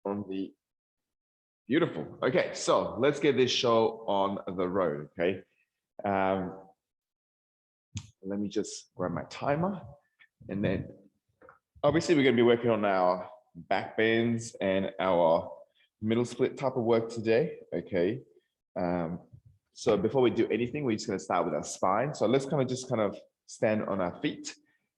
on the beautiful. Okay, so let's get this show on the road. Okay, let me just grab my timer, and then obviously we're going to be working on our back bends and our middle split type of work today. Okay, so before we do anything, we're just going to start with our spine. So let's kind of stand on our feet.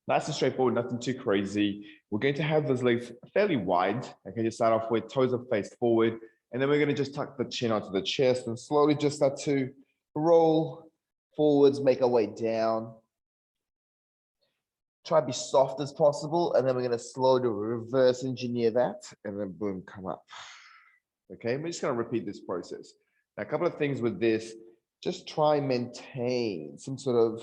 Nice and straightforward, nothing too crazy. We're going to have those legs fairly wide. Okay, just start off with toes are faced forward. And then we're going to just tuck the chin onto the chest and slowly just start to roll forwards, make our way down. Try to be soft as possible. And then we're going to slowly reverse engineer that. And then boom, come up. Okay, we're just going to repeat this process. Now, a couple of things with this, just try and maintain some sort of,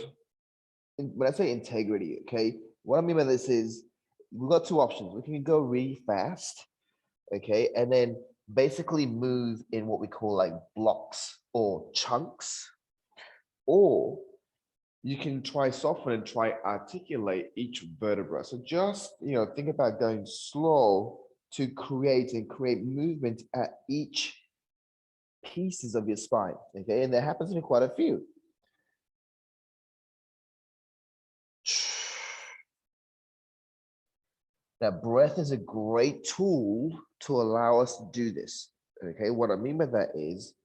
when I say integrity, okay, what I mean by this is we've got two options. We can go really fast, okay, and then basically move in what we call like blocks or chunks, or you can try soften and try articulate each vertebra. So just, think about going slow to create movement at each pieces of your spine, okay, and that happens in quite a few. Now, breath is a great tool to allow us to do this. Okay, what I mean by that is,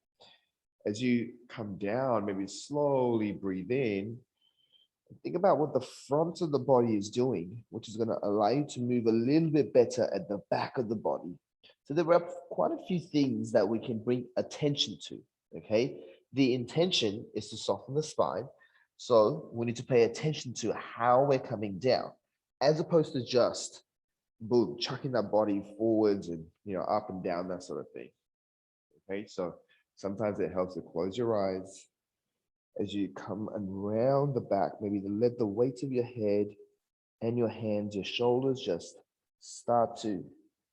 as you come down, maybe slowly breathe in, think about what the front of the body is doing, which is going to allow you to move a little bit better at the back of the body. So there are quite a few things that we can bring attention to, okay? The intention is to soften the spine. So we need to pay attention to how we're coming down, as opposed to just boom, chucking that body forwards and up and down, that sort of thing. Okay, so sometimes it helps to close your eyes as you come around the back. Maybe let the weight of your head and your hands, your shoulders, just start to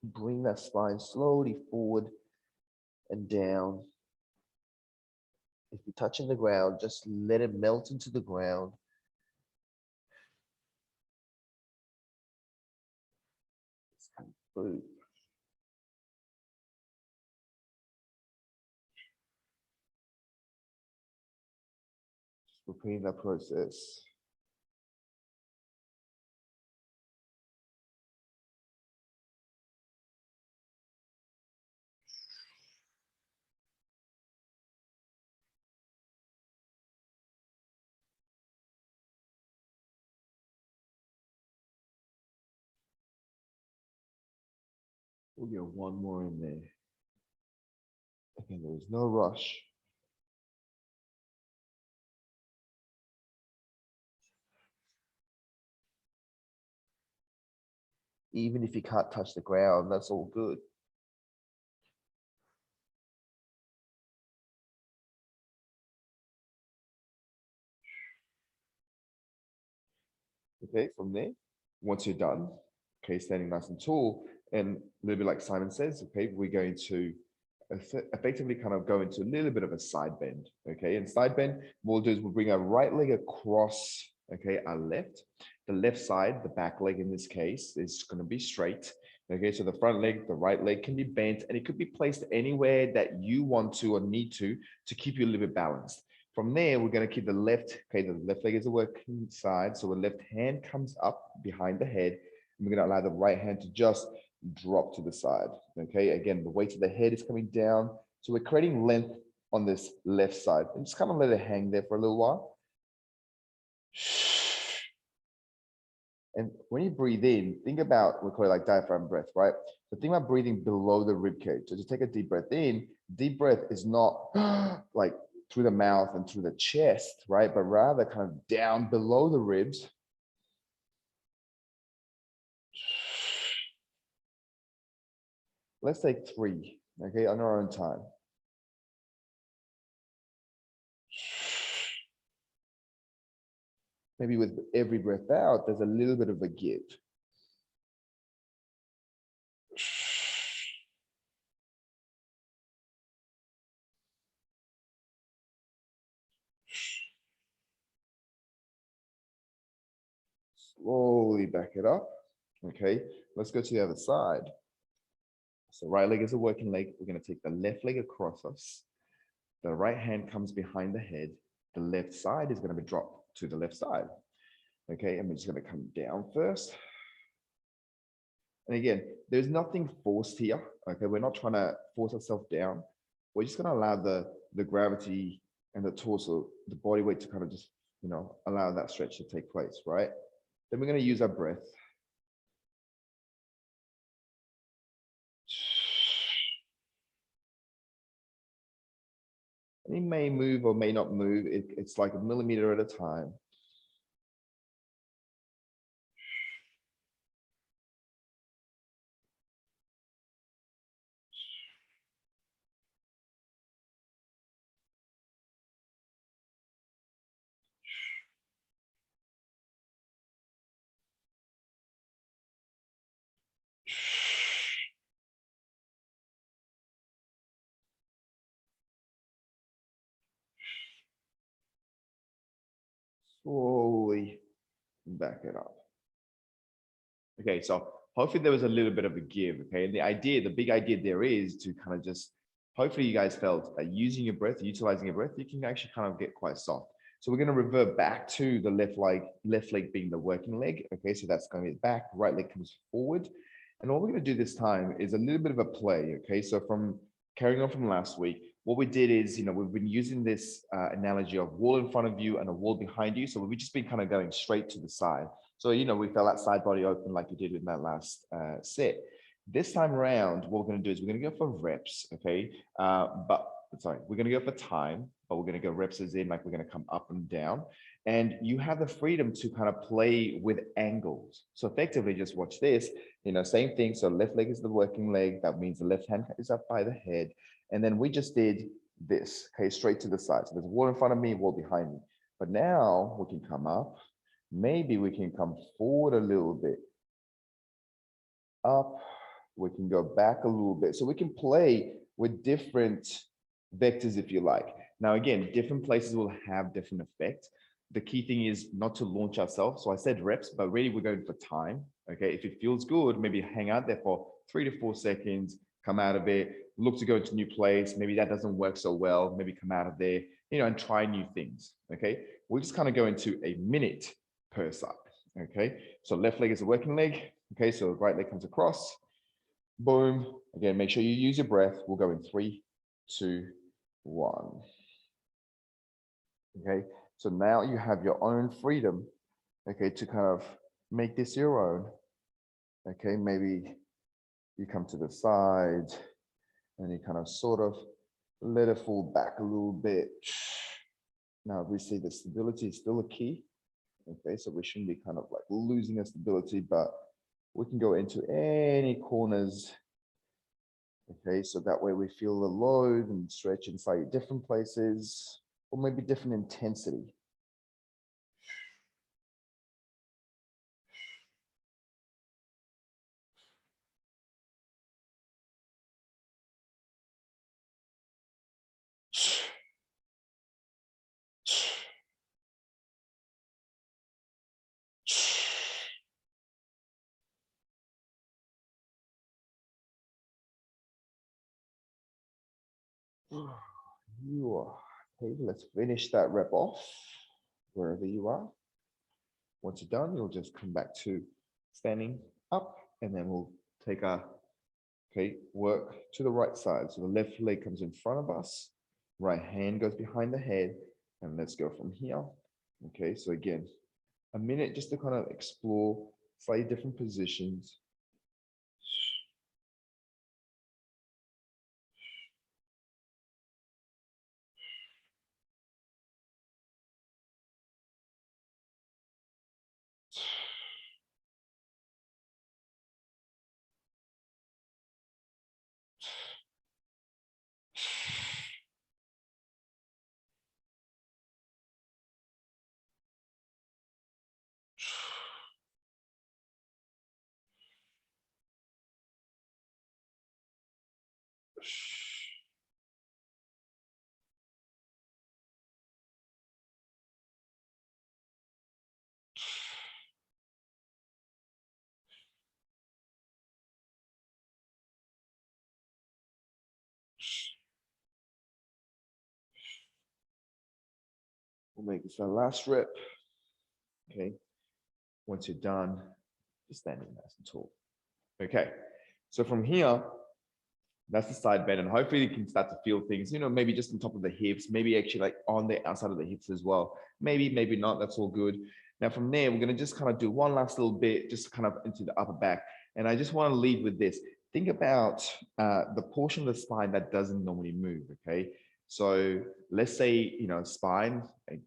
bring that spine slowly forward and down. If you're touching the ground, just let it melt into the ground. Boom. Repeating that process. We'll get one more in there. Again, there's no rush. Even if you can't touch the ground, that's all good. Okay, from there, once you're done, okay, standing nice and tall, and a little bit like Simon says, okay, we're going to effectively kind of go into a little bit of a side bend, okay? And side bend, what we'll do is we'll bring our right leg across, okay, our left. The left side, the back leg in this case, is going to be straight. Okay, so the front leg, the right leg can be bent, and it could be placed anywhere that you want to or need to keep you a little bit balanced. From there, we're going to keep the left, okay, the left leg is the working side, so the left hand comes up behind the head, and we're going to allow the right hand to just drop to the side. Okay, again, the weight of the head is coming down, so we're creating length on this left side, and just kind of let it hang there for a little while. And when you breathe in, think about, we call it like diaphragm breath, right? So think about breathing below the rib cage. So just take a deep breath in. Deep breath is not like through the mouth and through the chest, right? But rather kind of down below the ribs. Let's take 3, okay, on our own time. Maybe with every breath out, there's a little bit of a give. Slowly back it up. Okay, let's go to the other side. So right leg is a working leg. We're going to take the left leg across us. The right hand comes behind the head. The left side is going to be dropped to the left side. Okay, and we're just going to come down first. And again, there's nothing forced here. Okay, we're not trying to force ourselves down. We're just going to allow the gravity and the torso, the body weight to kind of just, allow that stretch to take place, right? Then we're going to use our breath. And it may move or may not move. It's like a millimeter at a time. Slowly back it up. Okay, so hopefully there was a little bit of a give. Okay, and the big idea there is to kind of just, hopefully you guys felt that using your breath, utilizing your breath, you can actually kind of get quite soft. So we're going to revert back to the left leg being the working leg. Okay, so that's going to be back, right leg comes forward. And what we're going to do this time is a little bit of a play. Okay, so from carrying on from last week, what we did is, we've been using this analogy of wall in front of you and a wall behind you. So we've just been kind of going straight to the side. So, we felt that side body open like we did in that last set. This time around, what we're going to do is we're going to go for reps, okay? We're going to go for time, but we're going to go reps as in like we're going to come up and down. And you have the freedom to kind of play with angles. So effectively, just watch this, same thing. So left leg is the working leg. That means the left hand is up by the head. And then we just did this, okay, straight to the side. So there's a wall in front of me, wall behind me. But now we can come up. Maybe we can come forward a little bit, up, we can go back a little bit. So we can play with different vectors if you like. Now, again, different places will have different effects. The key thing is not to launch ourselves. So I said reps, but really we're going for time. Okay, if it feels good, maybe hang out there for 3 to 4 seconds, come out of it, look to go to a new place. Maybe that doesn't work so well. Maybe come out of there, and try new things. Okay, we'll just kind of go into a minute per side. Okay, so left leg is a working leg. Okay, so right leg comes across. Boom. Again, make sure you use your breath. We'll go in 3, 2, 1. Okay, so now you have your own freedom, okay, to kind of make this your own. Okay, maybe you come to the side and you kind of sort of let it fall back a little bit. Now we see the stability is still a key. Okay, so we shouldn't be kind of like losing our stability, but we can go into any corners. Okay, so that way we feel the load and stretch inside different places, or maybe different intensity. You are. Okay, let's finish that rep off wherever you are. Once you're done, you'll just come back to standing up, and then we'll take our work to the right side. So the left leg comes in front of us, right hand goes behind the head, and let's go from here. Okay, so again, a minute just to kind of explore slightly different positions. We'll make this our last rep. Okay. Once you're done, just standing nice and tall. Okay. So from here, that's the side bend, and hopefully you can start to feel things, maybe just on top of the hips, maybe actually like on the outside of the hips as well. Maybe not, that's all good. Now from there, we're gonna just kind of do one last little bit, just kind of into the upper back. And I just wanna lead with this. Think about the portion of the spine that doesn't normally move, okay? So let's say, spine,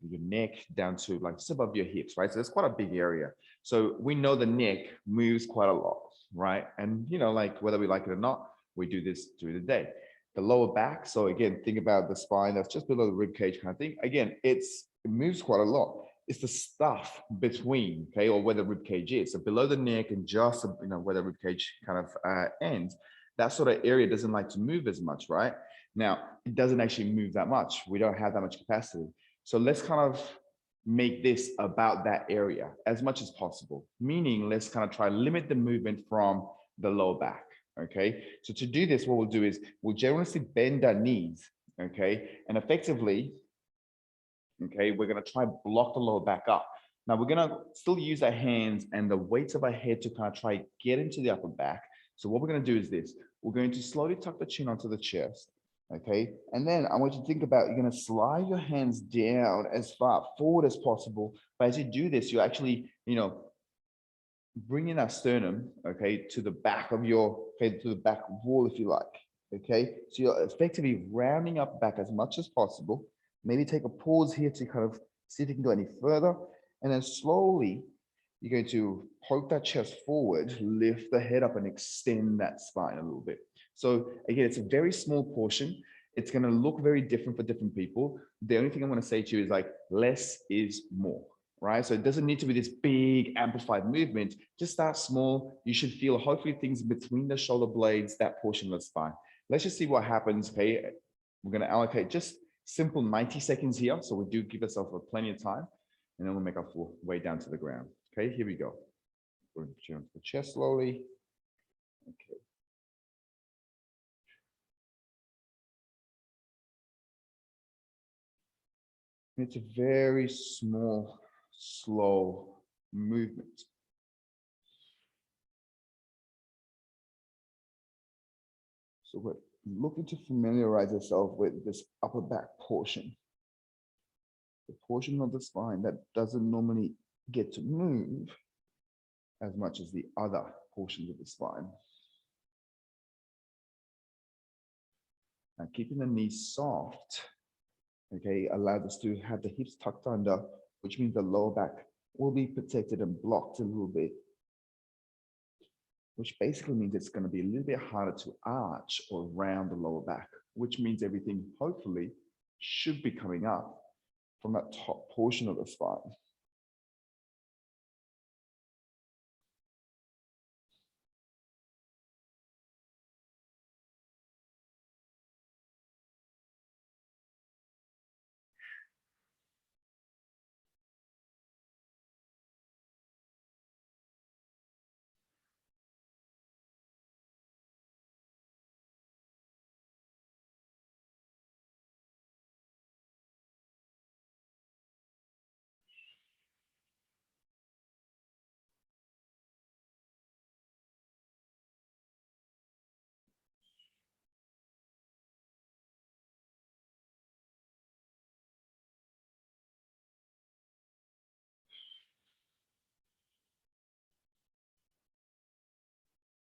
your neck down to like just above your hips, right? So that's quite a big area. So we know the neck moves quite a lot, right? And, like whether we like it or not, we do this through the day. The lower back, so again, think about the spine that's just below the rib cage kind of thing. Again, it moves quite a lot. It's the stuff between, okay, or where the rib cage is. So below the neck and just, where the rib cage kind of ends, that sort of area doesn't like to move as much, right? Now, it doesn't actually move that much. We don't have that much capacity. So let's kind of make this about that area as much as possible. Meaning, let's kind of try limit the movement from the lower back. Okay, so to do this, what we'll do is we'll generously bend our knees, okay, and effectively, okay, we're going to try block the lower back up. Now we're going to still use our hands and the weights of our head to kind of try get into the upper back. So what we're going to do is this: we're going to slowly tuck the chin onto the chest, okay, and then I want you to think about, you're going to slide your hands down as far forward as possible. But as you do this, you actually, bring in our sternum, okay, to the back of your head, to the back wall, if you like, okay? So you're effectively rounding up back as much as possible. Maybe take a pause here to kind of see if you can go any further. And then slowly, you're going to poke that chest forward, lift the head up and extend that spine a little bit. So again, it's a very small portion. It's going to look very different for different people. The only thing I'm going to say to you is like, less is more. Right? So it doesn't need to be this big amplified movement. Just start small. You should feel hopefully things between the shoulder blades, that portion of the spine. Let's just see what happens. Okay, we're going to allocate just simple 90 seconds here. So we do give ourselves plenty of time, and then we'll make our full way down to the ground. Okay, here we go. We're going to jump the chest slowly. Okay. It's a very small, slow movement. So we're looking to familiarize ourselves with this upper back portion, the portion of the spine that doesn't normally get to move as much as the other portions of the spine. Now, keeping the knees soft, okay, allows us to have the hips tucked under, which means the lower back will be protected and blocked a little bit, which basically means it's going to be a little bit harder to arch or round the lower back, which means everything hopefully should be coming up from that top portion of the spine.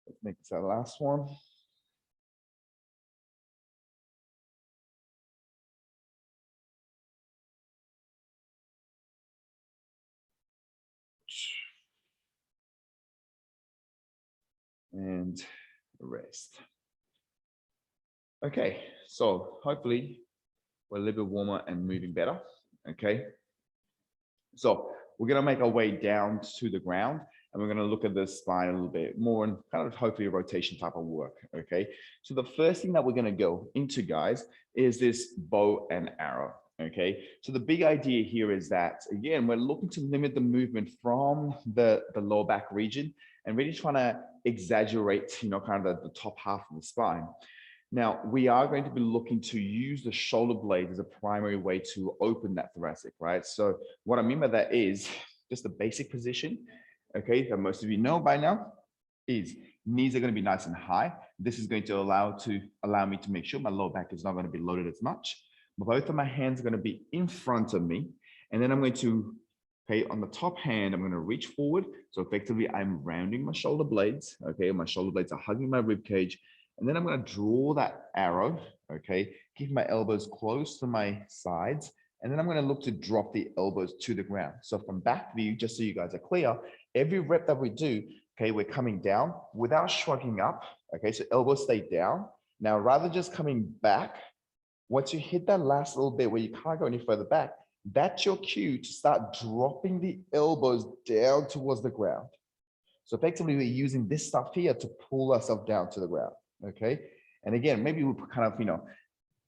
Let's make this our last one. And rest. Okay, so hopefully we're a little bit warmer and moving better. Okay, so we're going to make our way down to the ground, and we're going to look at the spine a little bit more and kind of hopefully a rotation type of work. Okay, so the first thing that we're going to go into, guys, is this bow and arrow. Okay, so the big idea here is that, again, we're looking to limit the movement from the lower back region and really trying to exaggerate, kind of the top half of the spine. Now, we are going to be looking to use the shoulder blades as a primary way to open that thoracic, right? So what I mean by that is just the basic position, okay, that most of you know by now is knees are going to be nice and high. This is going to allow me to make sure my lower back is not going to be loaded as much. Both of my hands are going to be in front of me. And then I'm going to, okay, on the top hand, I'm going to reach forward. So effectively, I'm rounding my shoulder blades. Okay, my shoulder blades are hugging my rib cage. And then I'm going to draw that arrow. Okay, keep my elbows close to my sides. And then I'm going to look to drop the elbows to the ground. So from back view, just so you guys are clear, every rep that we do, okay, we're coming down without shrugging up. Okay, so elbows stay down. Now, rather just coming back, once you hit that last little bit where you can't go any further back, that's your cue to start dropping the elbows down towards the ground. So effectively, we're using this stuff here to pull ourselves down to the ground, okay? And again, maybe we'll kind of,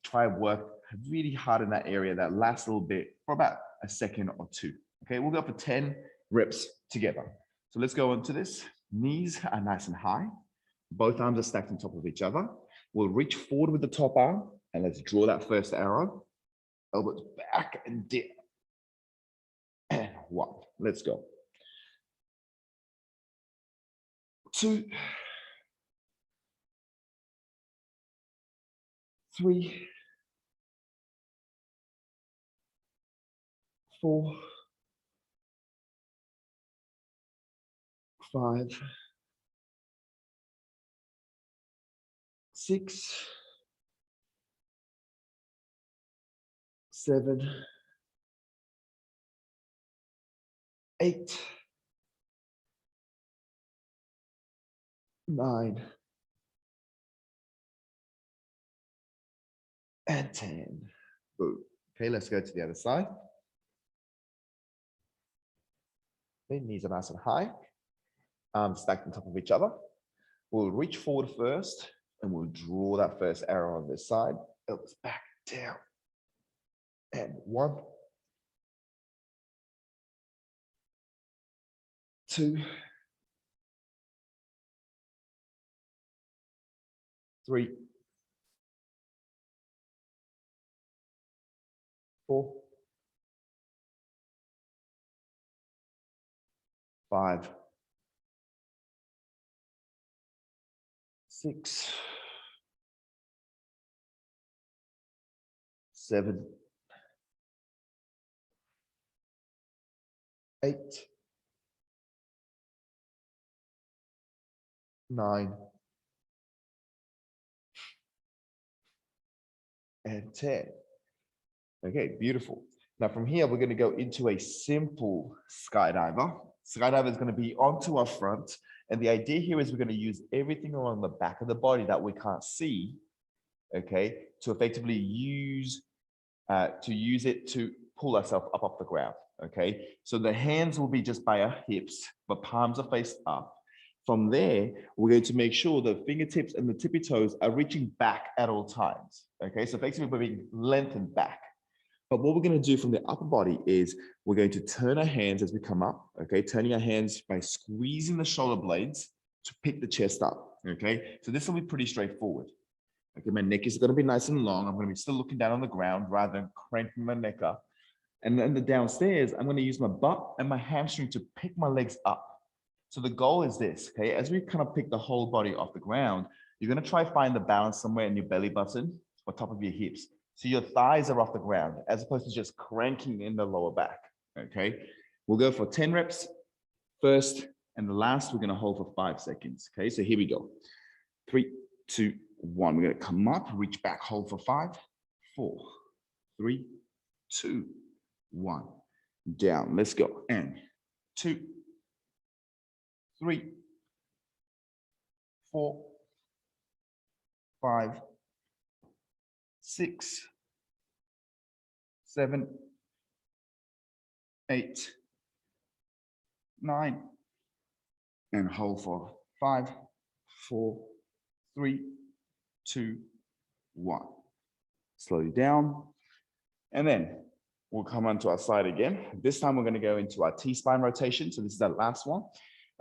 try work really hard in that area, that last little bit for about a second or two, okay? We'll go for 10 reps together. So let's go into this. Knees are nice and high. Both arms are stacked on top of each other. We'll reach forward with the top arm and let's draw that first arrow. Elbows back and down. And 1. Let's go. 2. 3. 4. 5. 6. 7. 8. 9. And 10. Boom. Okay, let's go to the other side. Okay, knees are nice and high. Arms stacked on top of each other. We'll reach forward first and we'll draw that first arrow on this side. Elbows back, down. And 1. 2. 3. 4. 5. 6. 7. 8. 9. And 10. Okay, beautiful. Now from here, we're going to go into a simple skydiver. Skydiver is going to be onto our front. And the idea here is we're going to use everything along the back of the body that we can't see, okay, to effectively use it to pull ourselves up off the ground, okay? So the hands will be just by our hips, but palms are faced up. From there, we're going to make sure the fingertips and the tippy toes are reaching back at all times, okay? So effectively, we're being lengthened back. But what we're going to do from the upper body is we're going to turn our hands as we come up, okay? Turning our hands by squeezing the shoulder blades to pick the chest up, okay? So this will be pretty straightforward. Okay, my neck is going to be nice and long. I'm going to be still looking down on the ground rather than cranking my neck up. And then the downstairs, I'm going to use my butt and my hamstring to pick my legs up. So the goal is this, okay? As we kind of pick the whole body off the ground, you're going to try to find the balance somewhere in your belly button or top of your hips. So your thighs are off the ground as opposed to just cranking in the lower back, okay? We'll go for 10 reps first, and the last we're going to hold for 5 seconds, okay? So here we go. 3, 2, 1. We're going to come up, reach back, hold for 5, 4, 3, 2, 1. Down. Let's go. And 2, 3, 4, 5, 6, 7, 8, 9, and hold for 5, 4, 3, 2, 1. Slowly down. And then we'll come onto our side again. This time we're going to go into our T-spine rotation. So this is our last one.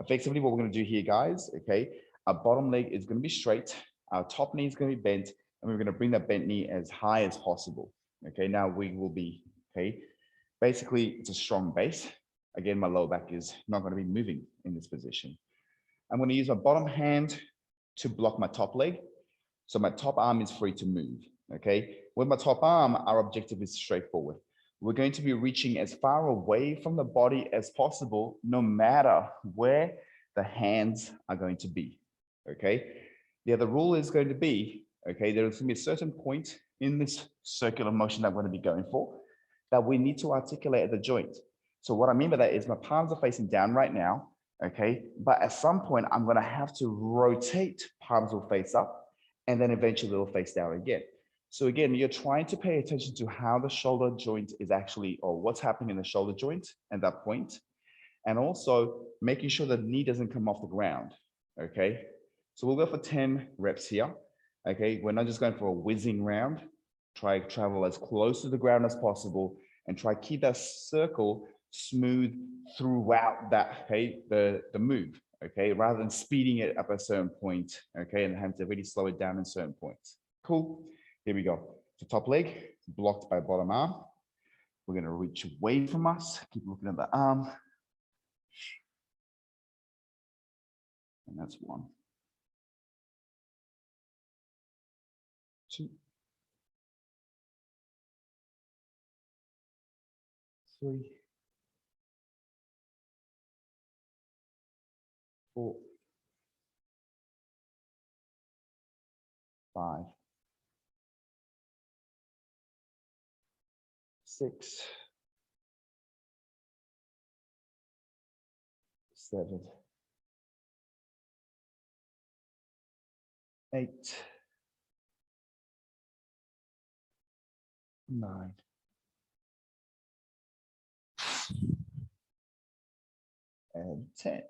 Effectively, what we're going to do here, guys, okay, our bottom leg is going to be straight. Our top knee is going to be bent. and we're going to bring that bent knee as high as possible. Okay, now we will be, okay, basically it's a strong base. Again, my lower back is not going to be moving in this position. I'm going to use my bottom hand to block my top leg. So my top arm is free to move. Okay, with my top arm, our objective is straightforward. We're going to be reaching as far away from the body as possible, no matter where the hands are going to be. Okay, the other rule is going to be, okay, there's going to be a certain point in this circular motion that we're going to be going for that we need to articulate at the joint. So what I mean by that is my palms are facing down right now, okay? But at some point, I'm going to have to rotate, palms will face up, and then eventually it'll face down again. So again, you're trying to pay attention to how the shoulder joint is actually, or what's happening in the shoulder joint at that point, and also making sure the knee doesn't come off the ground, okay? So we'll go for 10 reps here, okay? We're not just going for a whizzing round. Try travel as close to the ground as possible and try keep that circle smooth throughout that, okay, the move, okay, rather than speeding it up at a certain point, okay, and having to really slow it down in certain points. Cool. Here we go. The top leg blocked by bottom arm. We're going to reach away from us. Keep looking at the arm. And that's 1, 2, 3, 4, 5, 6, 7, 8, 9, and 10.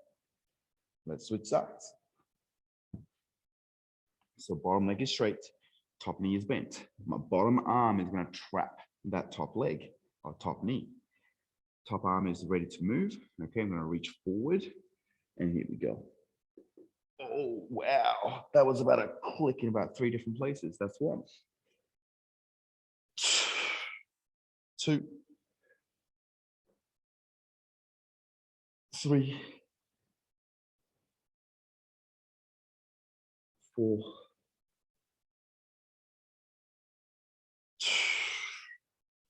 Let's switch sides. So bottom leg is straight, top knee is bent. My bottom arm is going to trap that top leg or top knee. Top arm is ready to move. Okay, I'm going to reach forward, and here we go. Oh, wow. That was about a click in about 3 different places. That's 1, 2, 3, 4,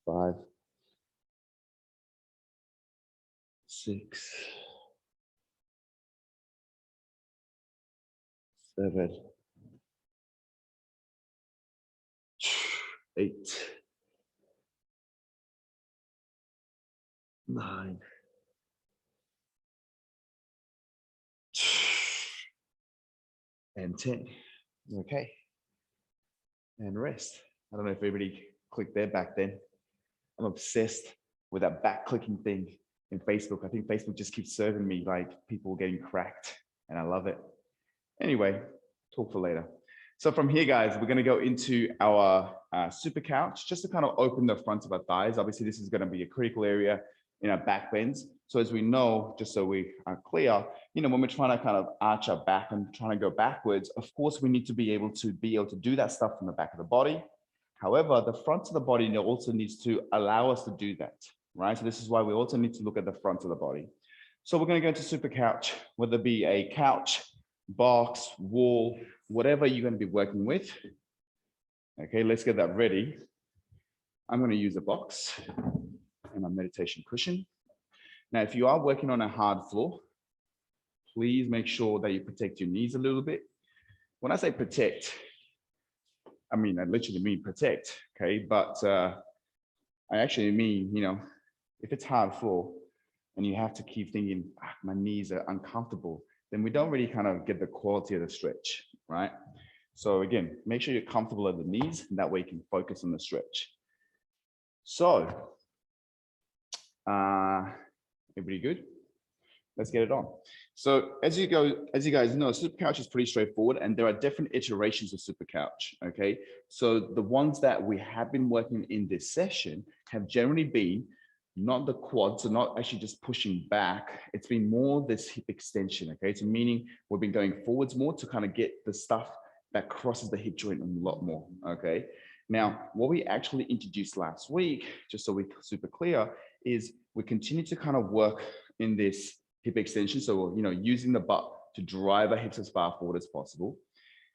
5, 6, 7, 8, 9, and 10. Okay. And rest. I don't know if everybody clicked there back then. I'm obsessed with that back clicking thing in Facebook. I think Facebook just keeps serving me like people getting cracked, and I love it. Anyway, talk for later. So from here, guys, we're going to go into our super couch just to kind of open the front of our thighs. Obviously, this is going to be a critical area in our back bends. So as we know, just so we are clear, you know, when we're trying to kind of arch our back and trying to go backwards, of course, we need to be able to do that stuff from the back of the body. However, the front of the body also needs to allow us to do that, right? So this is why we also need to look at the front of the body. So we're going to go into super couch, whether it be a couch, box, wall, whatever you're going to be working with. Okay, let's get that ready. I'm going to use a box and a meditation cushion. Now, if you are working on a hard floor, please make sure that you protect your knees a little bit. When I say protect, I mean, I literally mean protect, okay? But I actually mean, you know, if it's hard floor and you have to keep thinking, my knees are uncomfortable, then we don't really kind of get the quality of the stretch, right? So again, make sure you're comfortable at the knees, and that way you can focus on the stretch. So, everybody good? Let's get it on. So as you guys know, super couch is pretty straightforward, and there are different iterations of super couch, okay? So the ones that we have been working in this session have generally been not the quads, so not actually just pushing back. It's been more this hip extension, okay? So meaning we've been going forwards more to kind of get the stuff that crosses the hip joint a lot more, okay? Now, what we actually introduced last week, just so we're super clear, is we continue to kind of work in this hip extension. So, using the butt to drive our hips as far forward as possible.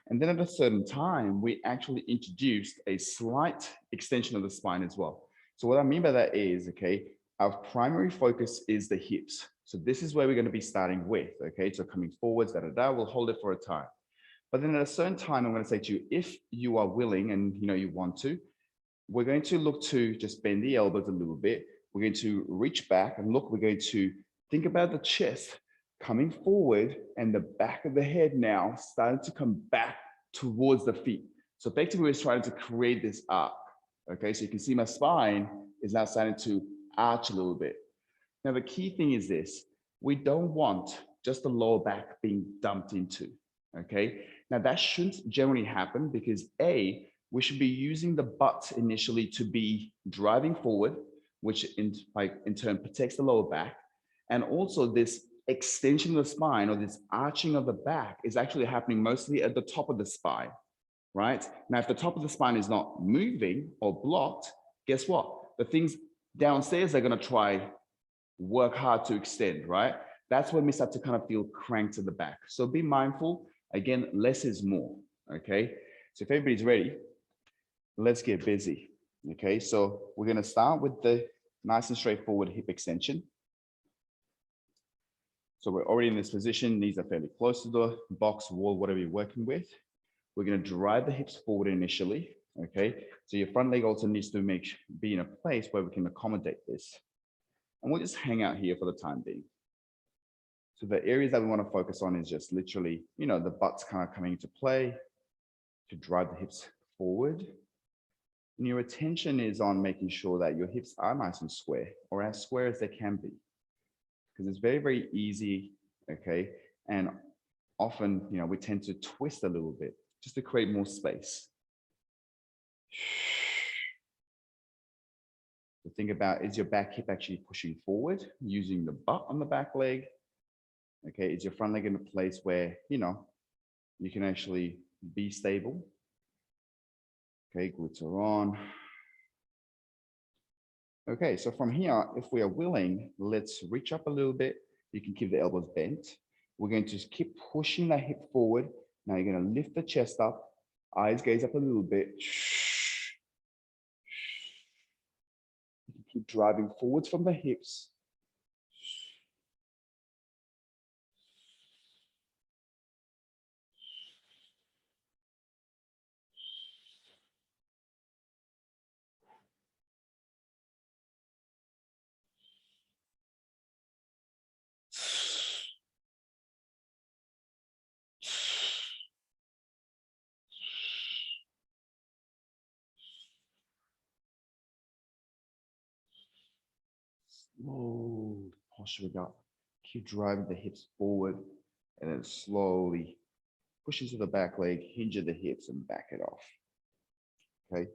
And then at a certain time, we actually introduced a slight extension of the spine as well. So what I mean by that is, okay, our primary focus is the hips. So this is where we're going to be starting with, okay? So coming forwards, we'll hold it for a time. But then at a certain time, I'm going to say to you, if you are willing and you want to, we're going to look to just bend the elbows a little bit. We're going to reach back and look, we're going to think about the chest coming forward and the back of the head now starting to come back towards the feet. So effectively, we're trying to create this arc. Okay, so you can see my spine is now starting to arch a little bit. Now, the key thing is this: we don't want just the lower back being dumped into. Okay, now that shouldn't generally happen because A, we should be using the butt initially to be driving forward, which in turn protects the lower back. And also this extension of the spine or this arching of the back is actually happening mostly at the top of the spine, right? Now, if the top of the spine is not moving or blocked, guess what? The things downstairs are going to try work hard to extend, right? That's when we start to kind of feel cranked to the back. So be mindful. Again, less is more, okay? So if everybody's ready, let's get busy, okay? So we're going to start with the nice and straightforward hip extension. So we're already in this position. Knees are fairly close to the box, wall, whatever you're working with. We're going to drive the hips forward initially, okay? So your front leg also needs to be in a place where we can accommodate this. And we'll just hang out here for the time being. So the areas that we want to focus on is just literally, the butt's kind of coming into play to drive the hips forward. And your attention is on making sure that your hips are nice and square, or as square as they can be. Because it's very, very easy, okay? And often, we tend to twist a little bit just to create more space. So think about, is your back hip actually pushing forward using the butt on the back leg? Okay, is your front leg in a place where, you can actually be stable? Okay, glutes are on. Okay, so from here, if we are willing, let's reach up a little bit. You can keep the elbows bent. We're going to keep pushing that hip forward. Now you're going to lift the chest up, eyes gaze up a little bit. You can keep driving forwards from the hips. Slow posture up. Keep driving the hips forward and then slowly push into the back leg, hinge at the hips and back it off. Okay.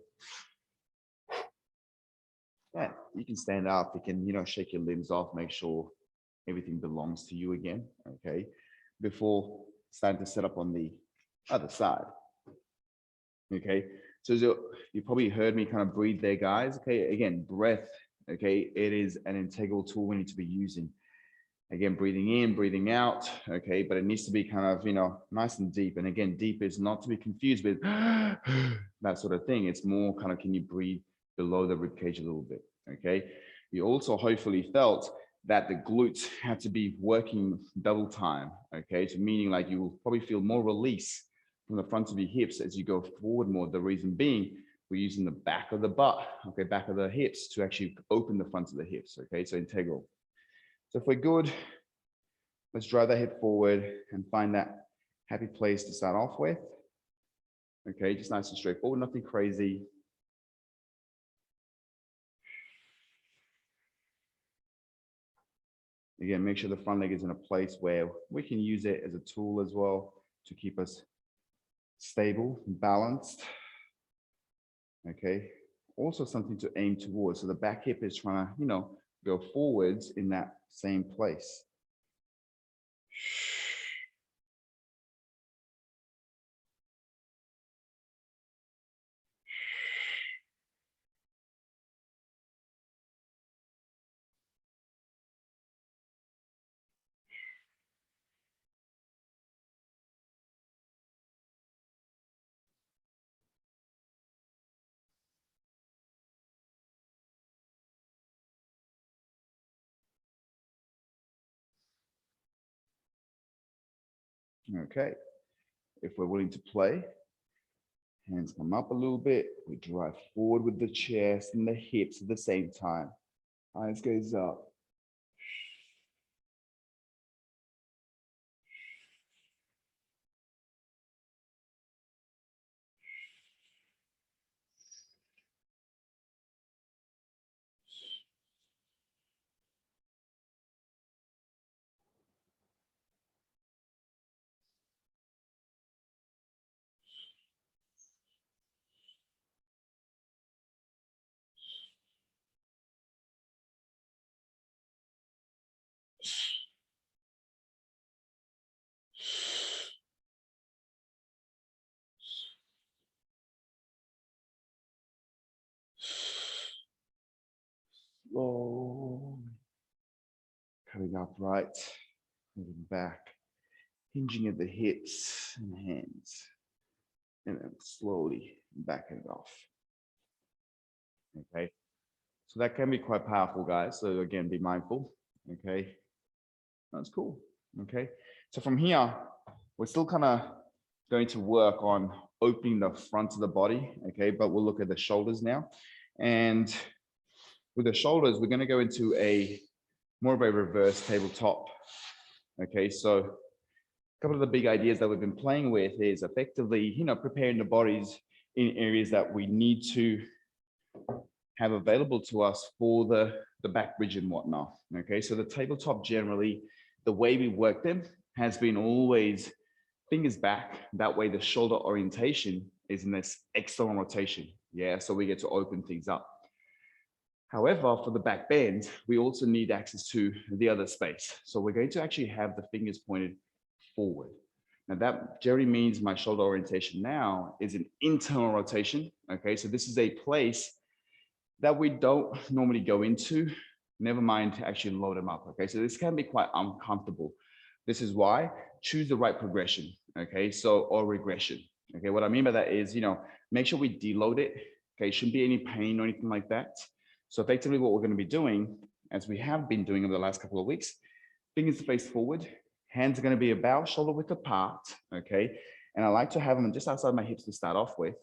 Yeah, you can stand up, you can, shake your limbs off, make sure everything belongs to you again, okay? Before starting to set up on the other side, okay? So you probably heard me kind of breathe there, guys, okay? Again, breath, okay? It is an integral tool we need to be using. Again, breathing in, breathing out, okay? But it needs to be kind of, nice and deep. And again, deep is not to be confused with that sort of thing. It's more kind of, can you breathe below the rib cage a little bit, okay? You also hopefully felt that the glutes had to be working double time, okay? So meaning like you will probably feel more release from the front of your hips as you go forward more. The reason being, we're using the back of the butt, okay, back of the hips to actually open the front of the hips, okay? So integral. So if we're good, let's drive that hip forward and find that happy place to start off with. Okay, just nice and straightforward, nothing crazy. Again, make sure the front leg is in a place where we can use it as a tool as well to keep us stable and balanced. Okay, also something to aim towards. So the back hip is trying to, go forwards in that same place. Okay. If we're willing to play, hands come up a little bit. We drive forward with the chest and the hips at the same time. Eyes gaze up. Slow. Coming upright, moving back, hinging at the hips and hands, and then slowly backing it off. Okay, so that can be quite powerful, guys. So again, be mindful. Okay, that's cool. Okay, so from here, we're still kind of going to work on opening the front of the body. Okay, but we'll look at the shoulders now. And with the shoulders, we're going to go into a more of a reverse tabletop. Okay, so a couple of the big ideas that we've been playing with is effectively, preparing the bodies in areas that we need to have available to us for the back bridge and whatnot. Okay, so the tabletop generally, the way we work them has been always fingers back. That way the shoulder orientation is in this external rotation. Yeah, so we get to open things up. However, for the back bend, we also need access to the other space. So we're going to actually have the fingers pointed forward. Now that generally means my shoulder orientation now is an internal rotation. Okay, so this is a place that we don't normally go into, never mind to actually load them up. Okay, so this can be quite uncomfortable. This is why choose the right progression. Okay, so or regression. Okay, what I mean by that is, make sure we deload it. Okay, shouldn't be any pain or anything like that. So effectively what we're going to be doing, as we have been doing over the last couple of weeks, fingers face forward, hands are going to be about shoulder width apart, okay? And I like to have them just outside my hips to start off with.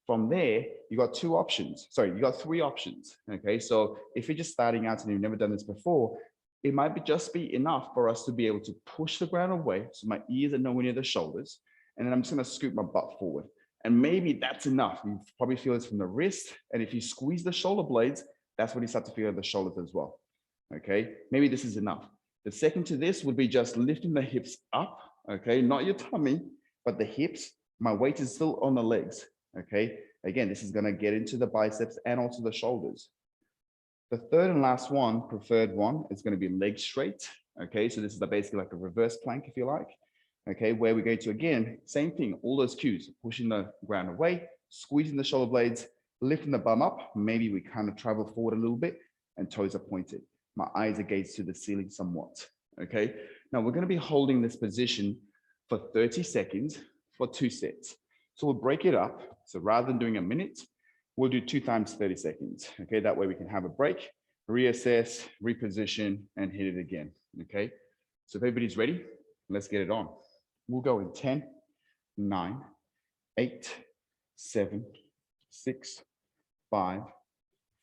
From there, you got two options. Sorry, you got three options, okay? So if you're just starting out and you've never done this before, it might be just be enough for us to be able to push the ground away so my ears are nowhere near the shoulders. And then I'm just going to scoop my butt forward. And maybe that's enough. You probably feel this from the wrist. And if you squeeze the shoulder blades, that's when you start to feel the shoulders as well. Okay, maybe this is enough. The second to this would be just lifting the hips up, okay, not your tummy, but the hips. My weight is still on the legs, okay? Again, this is gonna get into the biceps and also the shoulders. The third and last one, preferred one, is gonna be leg straight, okay? So this is basically like a reverse plank, if you like, okay? Where we go to, again, same thing, all those cues, pushing the ground away, squeezing the shoulder blades, lifting the bum up. Maybe we kind of travel forward a little bit and toes are pointed. My eyes are gazed to the ceiling somewhat, okay? Now we're gonna be holding this position for 30 seconds for 2 sets. So we'll break it up. So rather than doing a minute, we'll do 2 times 30 seconds, okay? That way we can have a break, reassess, reposition, and hit it again, okay? So if everybody's ready, let's get it on. We'll go in 10, 9, 8, 7, 6, 5,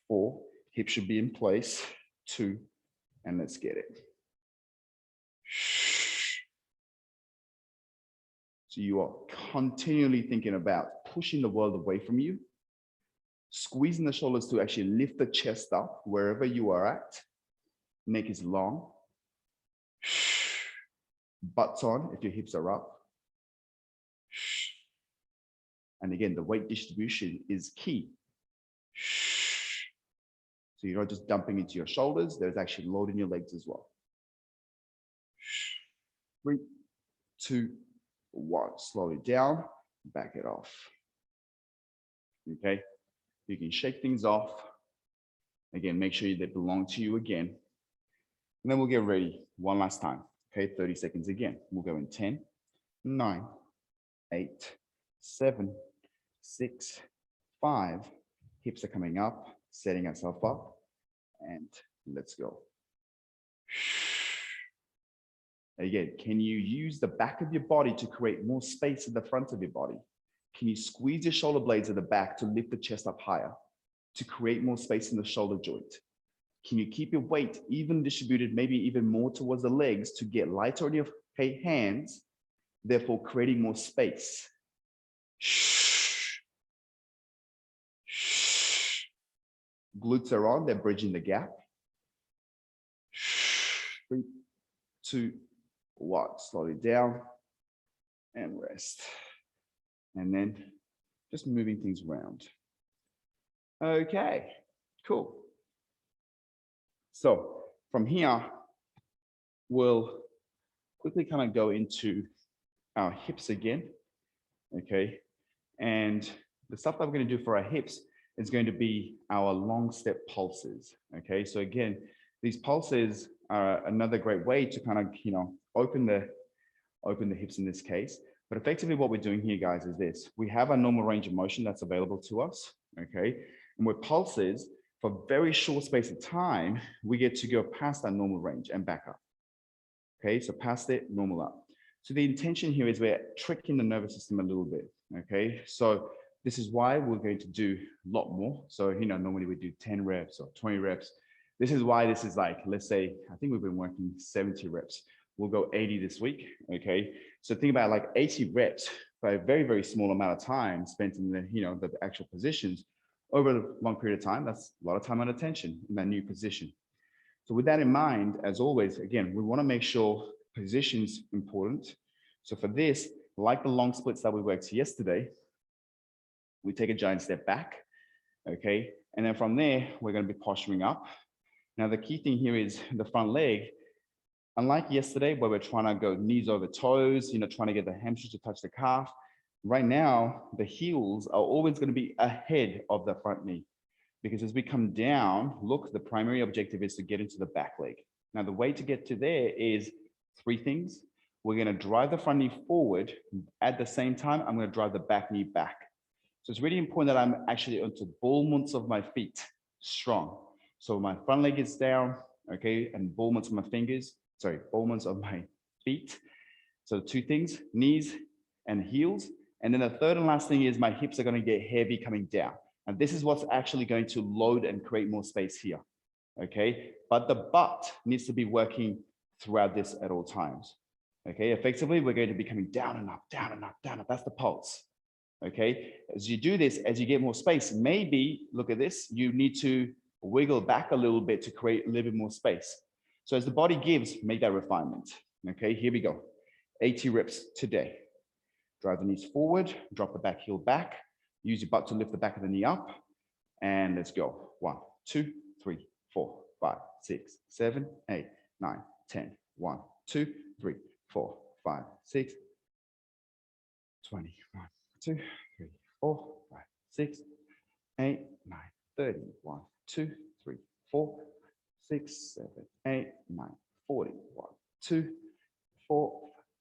4, hips should be in place, 2, and let's get it. So you are continually thinking about pushing the world away from you, squeezing the shoulders to actually lift the chest up wherever you are at. Neck is long. Butts on if your hips are up. And again, the weight distribution is key. So you're not just dumping into your shoulders, there's actually load in your legs as well. 3, 2, 1. Slow it down, back it off. Okay, you can shake things off. Again, make sure they belong to you again. And then we'll get ready one last time. Okay, 30 seconds again. We'll go in 10, 9, 8, 7, 6, 5. Hips are coming up, setting ourselves up, and let's go. Again, can you use the back of your body to create more space in the front of your body? Can you squeeze your shoulder blades at the back to lift the chest up higher, to create more space in the shoulder joint? Can you keep your weight even distributed, maybe even more towards the legs to get lighter on your hands, therefore creating more space? Glutes are on, they're bridging the gap. 3, 2, 1, slowly down and rest. And then just moving things around. Okay, cool. So from here, we'll quickly kind of go into our hips again, okay? And the stuff that we're going to do for our hips is going to be our long step pulses, okay? So again, these pulses are another great way to kind of, open the hips in this case. But effectively what we're doing here, guys, is this. We have a normal range of motion that's available to us, okay? And with pulses, for a very short space of time, we get to go past that normal range and back up. Okay, so past it, normal up. So the intention here is we're tricking the nervous system a little bit, okay? So this is why we're going to do a lot more. So, normally we do 10 reps or 20 reps. This is why this is like, let's say, I think we've been working 70 reps. We'll go 80 this week, okay? So think about like 80 reps by a very, very small amount of time spent in the, the actual positions over a long period of time. That's a lot of time and attention in that new position. So with that in mind, as always, again, we want to make sure position's important. So for this, like the long splits that we worked yesterday, we take a giant step back, okay? And then from there, we're going to be posturing up. Now, the key thing here is the front leg. Unlike yesterday, where we're trying to go knees over toes, trying to get the hamstring to touch the calf, right now, the heels are always going to be ahead of the front knee. Because as we come down, look, the primary objective is to get into the back leg. Now, the way to get to there is 3 things. We're going to drive the front knee forward. At the same time, I'm going to drive the back knee back. So it's really important that I'm actually onto ball mounts of my feet, strong. So my front leg is down, okay, and ball mounts of my ball mounts of my feet. So 2 things, knees and heels. And then the third and last thing is my hips are going to get heavy coming down. And this is what's actually going to load and create more space here, okay? But the butt needs to be working throughout this at all times, okay? Effectively, we're going to be coming down and up, down and up, down and up. That's the pulse, okay? As you do this, as you get more space, maybe, look at this, you need to wiggle back a little bit to create a little bit more space. So as the body gives, make that refinement, okay? Here we go. 80 reps today. Drive the knees forward, drop the back heel back, use your butt to lift the back of the knee up, and let's go. 1, 2, 3, 4, 5, 6, 7, 8, 9, 10. 1, 2, 3, 4, 5, 6, 20. 1, 2, 3, 4, 5, 6, 8, 9, 30. 1, 2, 3, 4, 6, 7, 8, 9, 40. 1, 2, 4,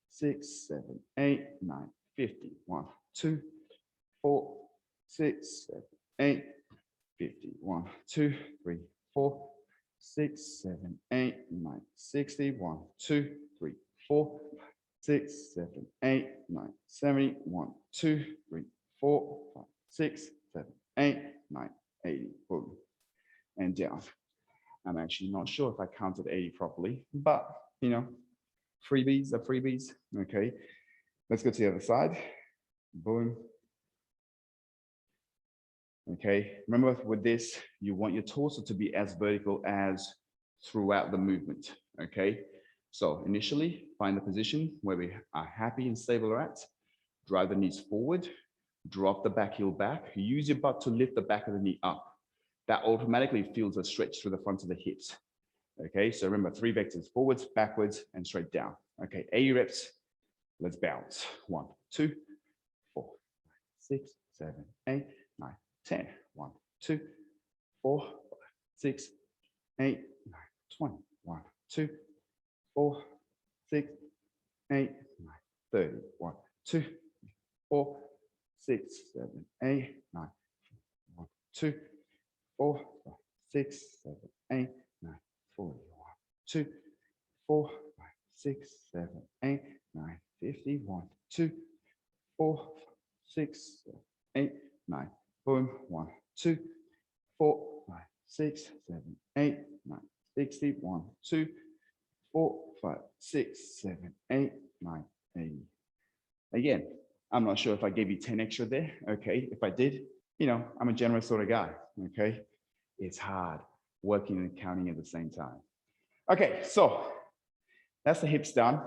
6, 7, 8, 9, 50. 1, 2, 4, 6, 7, 8, 50. 1, 2, 3, 4, 6, 7, 8, 9, 60. 1, 2, 3, 4, 6, 7, 8, 9, 70. 1, 2, 3, 4, 5, 6, 7, 8, 9, 80. Boom. And down. I'm actually not sure if I counted 80 properly, but freebies are freebies. Okay. Let's go to the other side. Boom. Okay, remember with this, you want your torso to be as vertical as throughout the movement, okay? So initially, find the position where we are happy and stable at, drive the knees forward, drop the back heel back, use your butt to lift the back of the knee up. That automatically feels a stretch through the front of the hips, okay? So remember, 3 vectors, forwards, backwards, and straight down. Okay, 80 reps, let's bounce. 1, 2, 4, 6, 7, 8, 9, 10. 1, 2, 4, 5, 6, 8, 9, 20. 1, 2, 4, 6, 8, 9, 30. 1, 2, 4, 6, 7, 8, 9. 1, 2, 4, 5, 6, 7, 8, 9, 40. 1, 2, 4, 5, 6, 7, Boom. 1, 2, 4, 5, 6, 7, 8, 9, 60. 1, 2, 4, 5, 6, 7, 8, 9, 80. Again, I'm not sure if I gave you 10 extra there. Okay. If I did, you know, I'm a generous sort of guy. Okay. It's hard working and counting at the same time. Okay. So that's the hips done.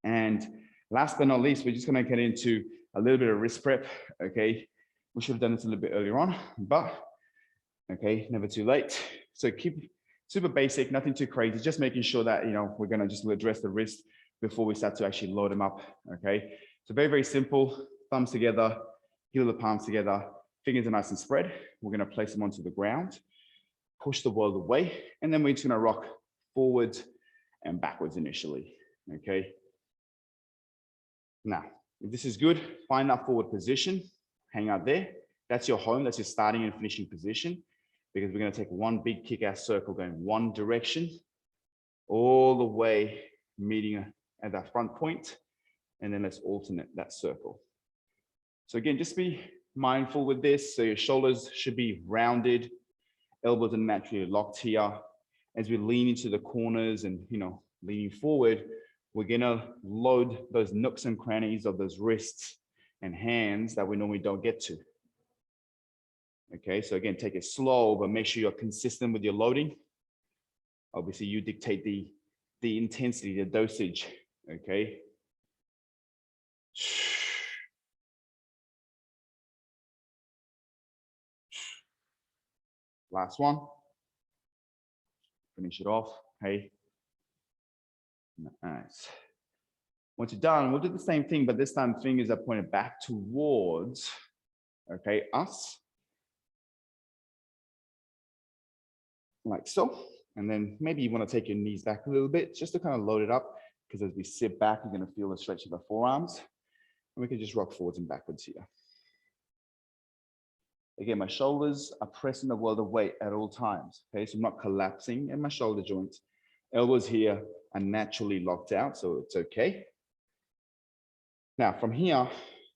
And last but not least, we're just going to get into a little bit of wrist prep. Okay. We should have done this a little bit earlier on, but okay, never too late. So keep super basic, nothing too crazy, just making sure that, you know, we're going to just address the wrist before we start to actually load them up. Okay. So very, very simple. Thumbs together, heel of the palms together, fingers are nice and spread. We're going to place them onto the ground, push the world away, and then we're just going to rock forwards and backwards initially. Okay. Now, if this is good, find that forward position, hang out there. That's your home, that's your starting and finishing position, because we're going to take one big kick-ass circle going one direction, all the way meeting at that front point, and then let's alternate that circle. So again, just be mindful with this. So your shoulders should be rounded, elbows are naturally locked here. As we lean into the corners and, you know, leaning forward, we're gonna load those nooks and crannies of those wrists and hands that we normally don't get to. Okay, so again, take it slow, but make sure you're consistent with your loading. Obviously, you dictate the intensity, the dosage, okay? Last one. Finish it off, hey. Nice. Once you're done, we'll do the same thing, but this time fingers are pointed back towards, okay, us. Like so. And then maybe you want to take your knees back a little bit just to kind of load it up, because as we sit back, you're going to feel the stretch of the forearms. And we can just rock forwards and backwards here. Again, my shoulders are pressing the world of weight at all times. Okay, so I'm not collapsing in my shoulder joints. Elbows here are naturally locked out, so it's okay. Now from here,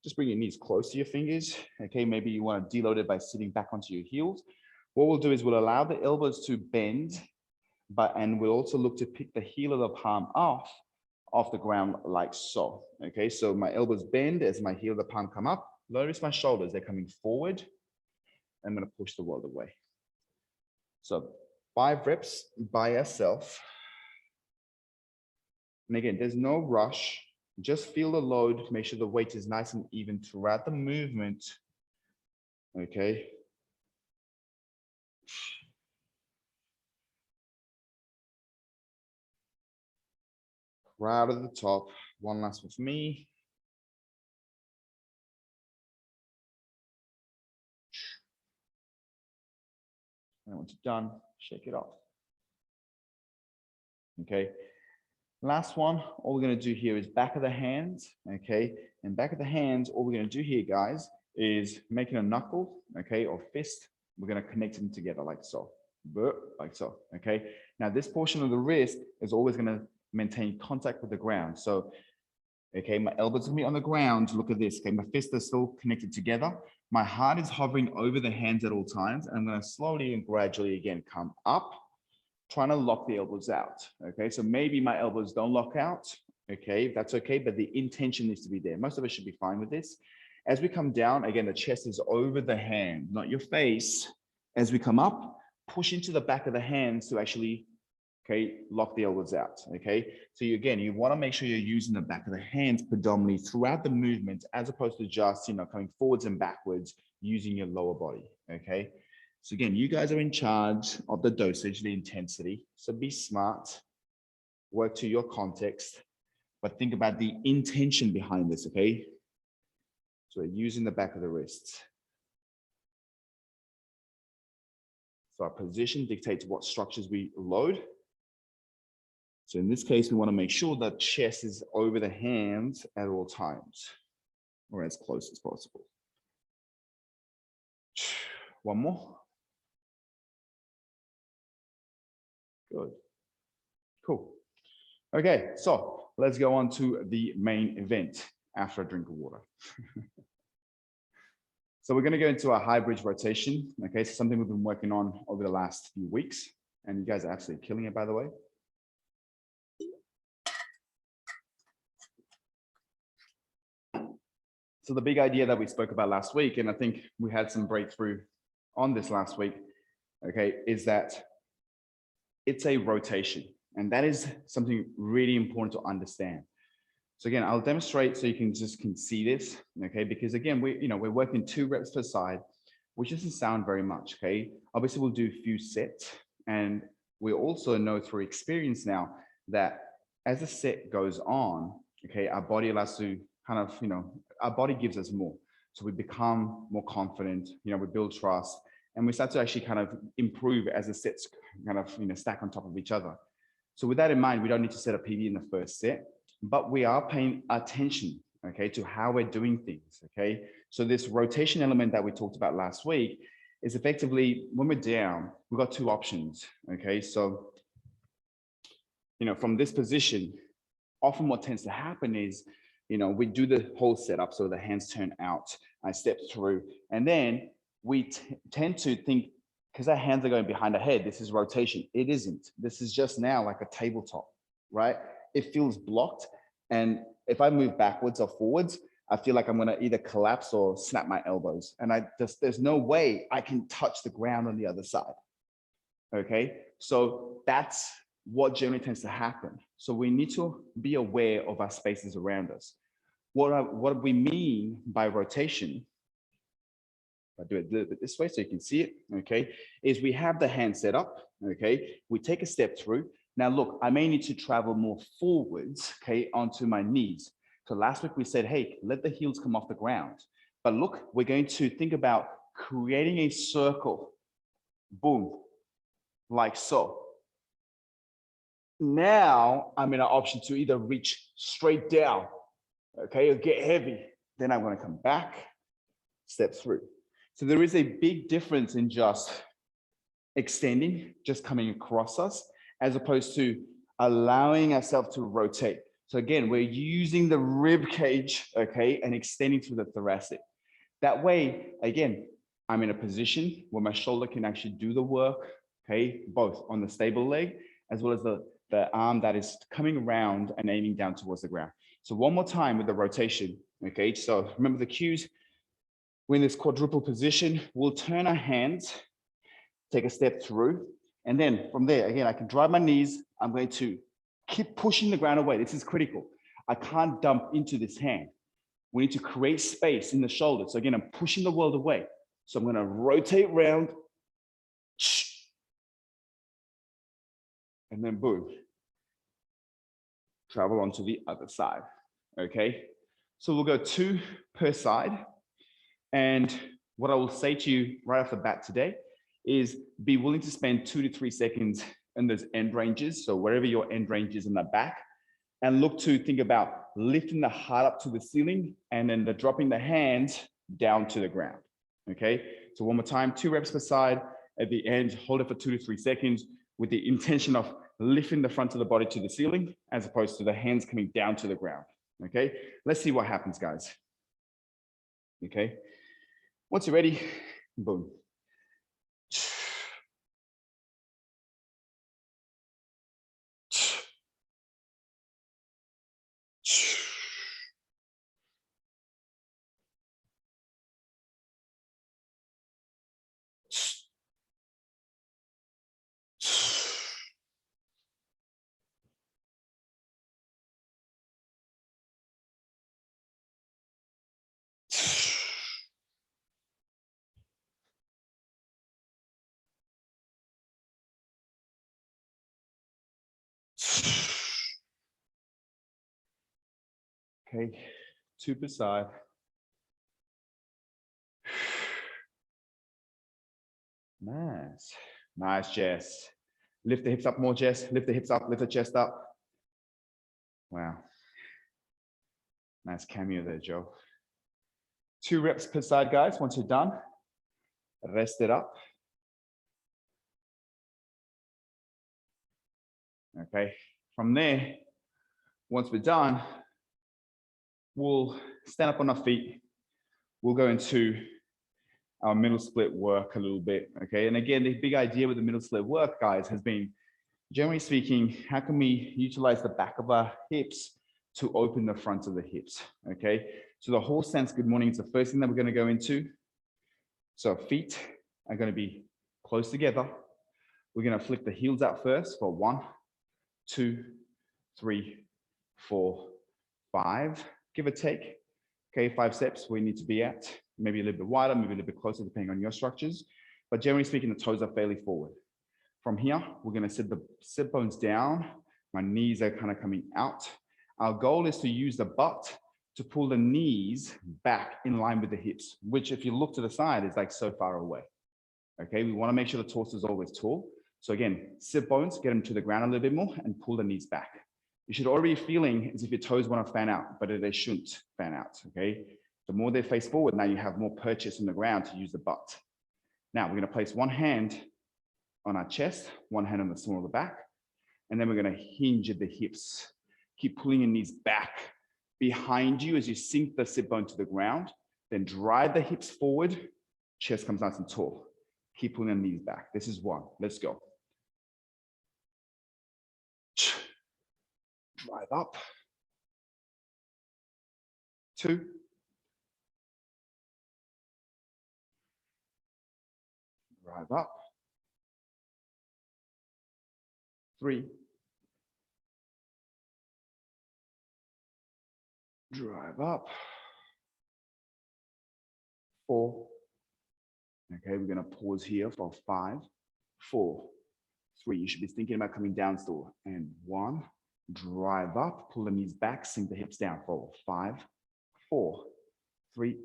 just bring your knees close to your fingers. Okay, maybe you want to deload it by sitting back onto your heels. What we'll do is we'll allow the elbows to bend, and we'll also look to pick the heel of the palm off the ground like so. Okay, so my elbows bend as my heel of the palm come up. Notice my shoulders, they're coming forward. I'm going to push the world away. So 5 reps by yourself. And again, there's no rush. Just feel the load. Make sure the weight is nice and even throughout the movement. Okay. Proud of the top. One last with me. And once you're done, shake it off. Okay. Last one, all we're going to do here is back of the hands. Okay. And back of the hands, all we're going to do here, guys, is making a knuckle, okay, or fist. We're going to connect them together like so. Like so. Okay. Now, this portion of the wrist is always going to maintain contact with the ground. So, okay, my elbows will be on the ground. Look at this. Okay, my fists are still connected together. My heart is hovering over the hands at all times. And I'm going to slowly and gradually again come up, trying to lock the elbows out. Okay, so maybe my elbows don't lock out. Okay, that's okay, but the intention needs to be there. Most of us should be fine with this. As we come down, again, the chest is over the hand, not your face. As we come up, push into the back of the hands to actually, okay, lock the elbows out. Okay, so you want to make sure you're using the back of the hands predominantly throughout the movement, as opposed to just, you know, coming forwards and backwards using your lower body. Okay. So again, you guys are in charge of the dosage, the intensity. So be smart, work to your context, but think about the intention behind this, okay? So we're using the back of the wrists. So our position dictates what structures we load. So in this case, we want to make sure that chest is over the hands at all times, or as close as possible. One more. Good. Cool. Okay, so let's go on to the main event after a drink of water. So we're going to go into a high bridge rotation. Okay, so something we've been working on over the last few weeks, and you guys are absolutely killing it, by the way. So the big idea that we spoke about last week, and I think we had some breakthrough on this last week, okay, is that it's a rotation, and that is something really important to understand. So again, I'll demonstrate so you can see this, okay? Because again, we're working 2 reps per side, which doesn't sound very much, okay? Obviously, we'll do a few sets, and we also know through experience now that as the set goes on, okay, our body allows to kind of, our body gives us more. So we become more confident, we build trust, and we start to actually kind of improve as the sets kind of, stack on top of each other. So with that in mind, we don't need to set a PB in the first set, but we are paying attention, okay, to how we're doing things, okay? So this rotation element that we talked about last week is effectively when we're down, we've got 2 options, okay? So, from this position, often what tends to happen is, we do the whole setup, so the hands turn out, I step through, and then we tend to think, because our hands are going behind our head, this is rotation. It isn't. This is just now like a tabletop, right? It feels blocked. And if I move backwards or forwards, I feel like I'm going to either collapse or snap my elbows. And there's no way I can touch the ground on the other side. Okay. So that's what generally tends to happen. So we need to be aware of our spaces around us. What we mean by rotation, I do it a little bit this way so you can see it, okay, is we have the hand set up, okay, we take a step through. Now look, I may need to travel more forwards, okay, onto my knees. So last week we said, hey, let the heels come off the ground. But look, we're going to think about creating a circle, boom, like so. Now I'm in an option to either reach straight down, okay, or get heavy. Then I'm going to come back, step through. So there is a big difference in just extending, just coming across us, as opposed to allowing ourselves to rotate. So again, we're using the rib cage, okay, and extending through the thoracic. That way, again, I'm in a position where my shoulder can actually do the work, okay, both on the stable leg, as well as the arm that is coming around and aiming down towards the ground. So one more time with the rotation, okay? So remember the cues. We're in this quadruple position. We'll turn our hands, take a step through, and then from there, again, I can drive my knees. I'm going to keep pushing the ground away. This is critical. I can't dump into this hand. We need to create space in the shoulder. So again, I'm pushing the world away. So I'm going to rotate around, and then boom, travel onto the other side, okay? So we'll go 2 per side. And what I will say to you right off the bat today is be willing to spend 2 to 3 seconds in those end ranges. So wherever your end range is in the back, and look to think about lifting the heart up to the ceiling and then dropping the hands down to the ground. Okay. So one more time, 2 reps per side. At the end, hold it for 2 to 3 seconds with the intention of lifting the front of the body to the ceiling as opposed to the hands coming down to the ground. Okay. Let's see what happens, guys. Okay. Once you're ready, boom. Okay, 2 per side. Nice. Nice, Jess. Lift the hips up more, Jess. Lift the hips up, lift the chest up. Wow. Nice cameo there, Joe. 2 reps per side, guys. Once you're done, rest it up. Okay. From there, once we're done, we'll stand up on our feet. We'll go into our middle split work a little bit, okay? And again, the big idea with the middle split work, guys, has been, generally speaking, how can we utilize the back of our hips to open the front of the hips, okay? So the whole stance, good morning, is the first thing that we're gonna go into. So feet are gonna be close together. We're gonna flick the heels out first for 1, 2, 3, 4, 5, give or take. Okay, 5 steps we need to be at, maybe a little bit wider, maybe a little bit closer, depending on your structures. But generally speaking, the toes are fairly forward. From here, we're gonna sit the sit bones down. My knees are kind of coming out. Our goal is to use the butt to pull the knees back in line with the hips, which if you look to the side is like so far away. Okay, we wanna make sure the torso is always tall. So again, sit bones, get them to the ground a little bit more and pull the knees back. You should already be feeling as if your toes want to fan out, but they shouldn't fan out, okay? The more they face forward, now you have more purchase on the ground to use the butt. Now we're gonna place one hand on our chest, one hand on the small of the back, and then we're gonna hinge at the hips. Keep pulling your knees back behind you as you sink the sit bone to the ground, then drive the hips forward, chest comes nice and tall. Keep pulling the knees back. This is 1, let's go. Drive up. 2. Drive up. 3. Drive up. 4. Okay, we're gonna pause here for 5, 4, 3. You should be thinking about coming down still. And 1. Drive up, pull the knees back, sink the hips down for 5, 4, 3,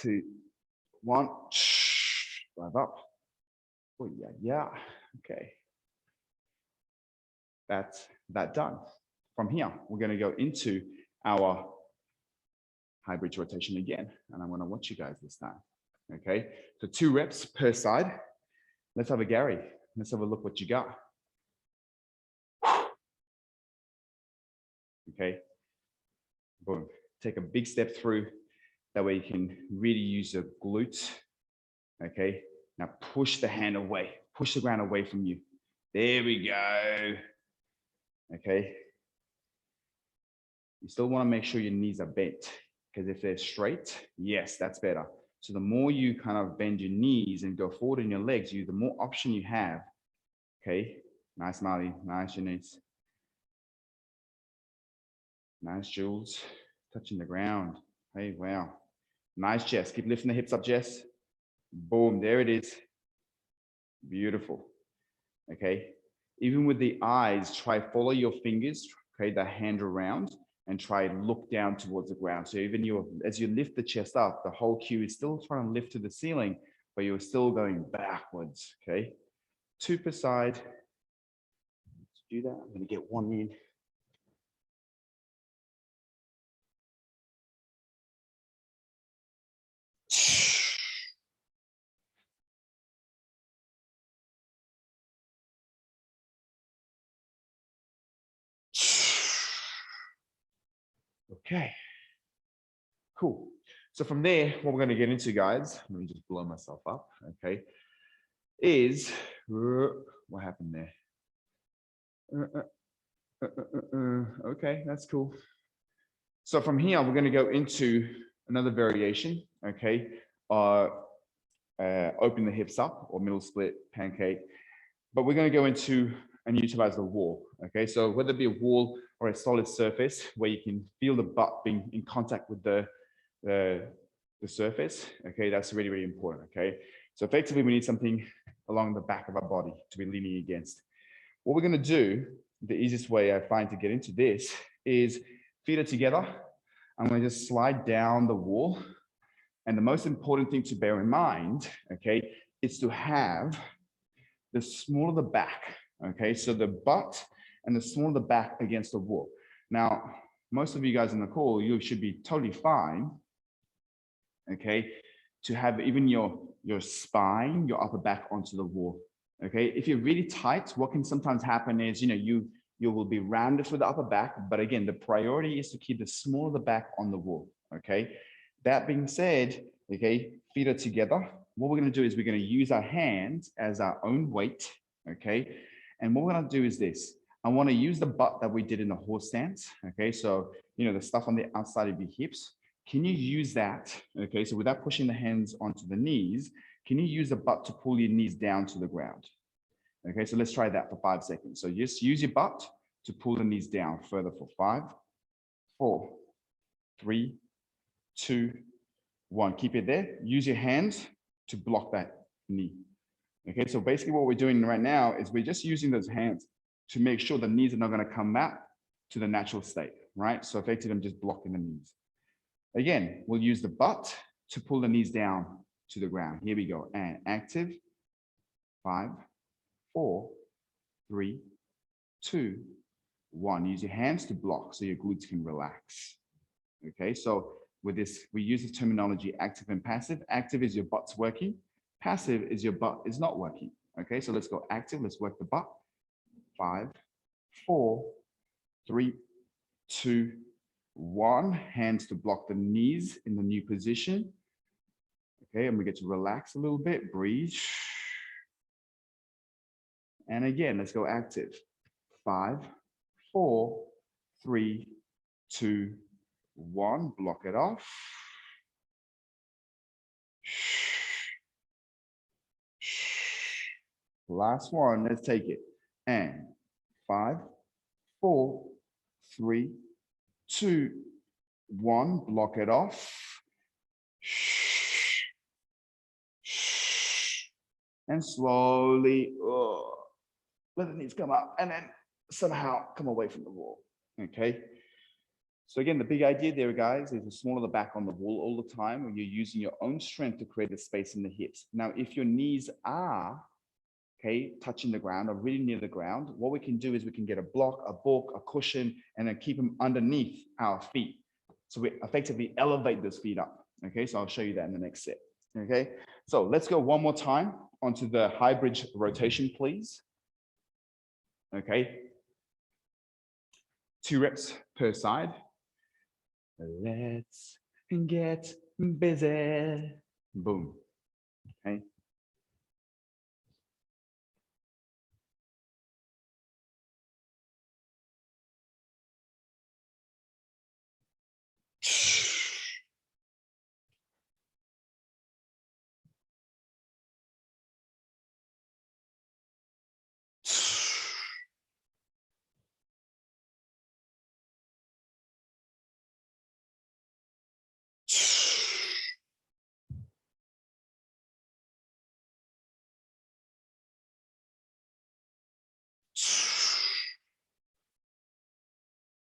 2, 1. Drive up. Oh, yeah. Okay. That's that done. From here, we're going to go into our high bridge rotation again. And I'm going to watch you guys this time. Okay. So 2 reps per side. Let's have a Gary. Let's have a look what you got. Okay, boom. Take a big step through. That way you can really use your glutes. Okay, now push the hand away. Push the ground away from you. There we go. Okay. You still want to make sure your knees are bent, because if they're straight, yes, that's better. So the more you kind of bend your knees and go forward in your legs, the more option you have. Okay, nice, Marley. Nice, Janice. Nice, Jules. Touching the ground. Hey, wow. Nice, Jess. Keep lifting the hips up, Jess. Boom, there it is. Beautiful. Okay. Even with the eyes, try follow your fingers, okay, the hand around, and try look down towards the ground. So even as you lift the chest up, the whole cue is still trying to lift to the ceiling, but you're still going backwards, okay? 2 per side. Let's do that. I'm gonna get 1 in. Okay, cool. So from there, what we're going to get into, guys, let me just blow myself up, okay, is, what happened there? Okay, that's cool. So from here, we're going to go into another variation, okay, open the hips up, or middle split, pancake, but we're going to go into and utilize the wall, okay? So whether it be a wall or a solid surface where you can feel the butt being in contact with the surface, okay, that's really, really important, okay? So effectively, we need something along the back of our body to be leaning against. What we're gonna do, the easiest way I find to get into this is feet are together. I'm gonna just slide down the wall. And the most important thing to bear in mind, okay, is to have the small of the back, okay? So the butt and the small of the back against the wall. Now, most of you guys in the call, you should be totally fine, okay, to have even your spine, your upper back onto the wall, okay? If you're really tight, what can sometimes happen is, you will be rounded for the upper back, but again, the priority is to keep the small of the back on the wall, okay? That being said, okay, feet are together, what we're going to do is we're going to use our hands as our own weight, okay? And what we're going to do is this. I want to use the butt that we did in the horse stance, okay? So, you know, the stuff on the outside of your hips. Can you use that, okay? So without pushing the hands onto the knees, can you use the butt to pull your knees down to the ground? Okay, so let's try that for 5 seconds. So just use your butt to pull the knees down further for 5, 4, 3, 2, 1. Keep it there. Use your hands to block that knee. Okay, so basically what we're doing right now is we're just using those hands to make sure the knees are not going to come back to the natural state, right? So effectively, I'm just blocking the knees. Again, we'll use the butt to pull the knees down to the ground. Here we go. And active. 5, 4, 3, 2, 1. Use your hands to block so your glutes can relax. Okay, so with this, we use the terminology active and passive. Active is your butt's working. Passive is your butt is not working. Okay, so let's go active. Let's work the butt. 5, 4, 3, 2, 1. Hands to block the knees in the new position. Okay, and we get to relax a little bit. Breathe. And again, let's go active. 5, 4, 3, 2, 1. Block it off. Last one. Let's take it. And 5, 4, 3, 2, 1. Block it off. And slowly let the knees come up and then somehow come away from the wall. Okay. So again, the big idea there, guys, is to smaller the back on the wall all the time when you're using your own strength to create a space in the hips. Now, if your knees are, okay, touching the ground or really near the ground, what we can do is we can get a block, a book, a cushion, and then keep them underneath our feet. So we effectively elevate those feet up. Okay, so I'll show you that in the next set. Okay, so let's go one more time onto the high bridge rotation, please. Okay, 2 reps per side. Let's get busy. Boom. Okay.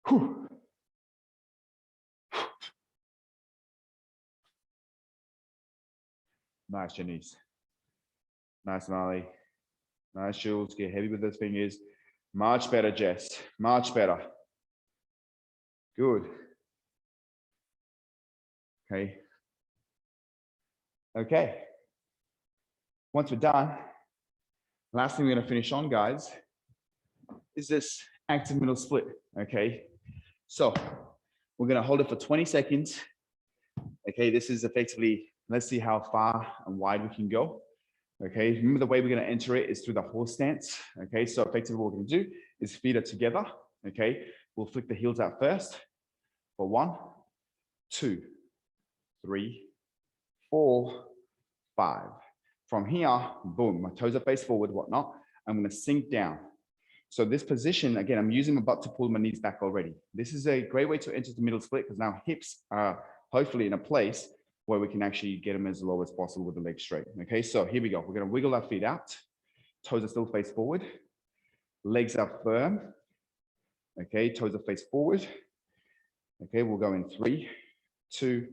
Whew. Nice, Janice. Nice, Molly. Nice, Jules. Get heavy with those fingers. Much better, Jess. Much better. Good. Okay. Okay. Once we're done, last thing we're going to finish on, guys, is this active middle split. Okay. So we're going to hold it for 20 seconds. Okay. This is effectively, let's see how far and wide we can go. Okay. Remember, the way we're going to enter it is through the horse stance. Okay. So effectively what we're going to do is feet are together. Okay. We'll flick the heels out first for 1, 2, 3, 4, 5. From here, boom, my toes are face forward, whatnot. I'm going to sink down. So this position, again, I'm using my butt to pull my knees back already. This is a great way to enter the middle split because now hips are hopefully in a place where we can actually get them as low as possible with the legs straight. Okay, so here we go. We're going to wiggle our feet out. Toes are still face forward. Legs are firm. Okay, toes are face forward. Okay, we'll go in 3, 2,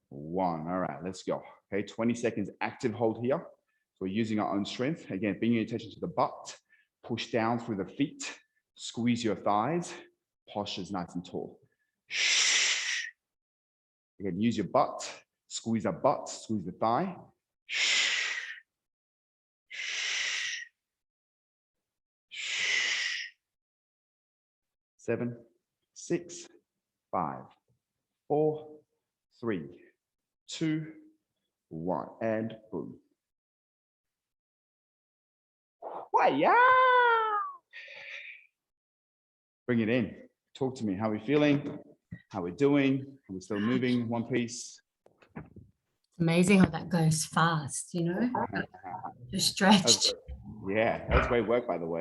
1. All right, let's go. Okay, 20 seconds active hold here. So we're using our own strength. Again, bringing your attention to the butt. Push down through the feet. Squeeze your thighs. Posture is nice and tall. Again, use your butt. Squeeze the butt. Squeeze the thigh. 7, 6, 5, 4, 3, 2, 1, and boom. Yeah. Bring it in. Talk to me. How are we feeling? How we're doing? Are we still moving one piece? Amazing how that goes fast, you know, just stretched. Yeah, that was great work, by the way.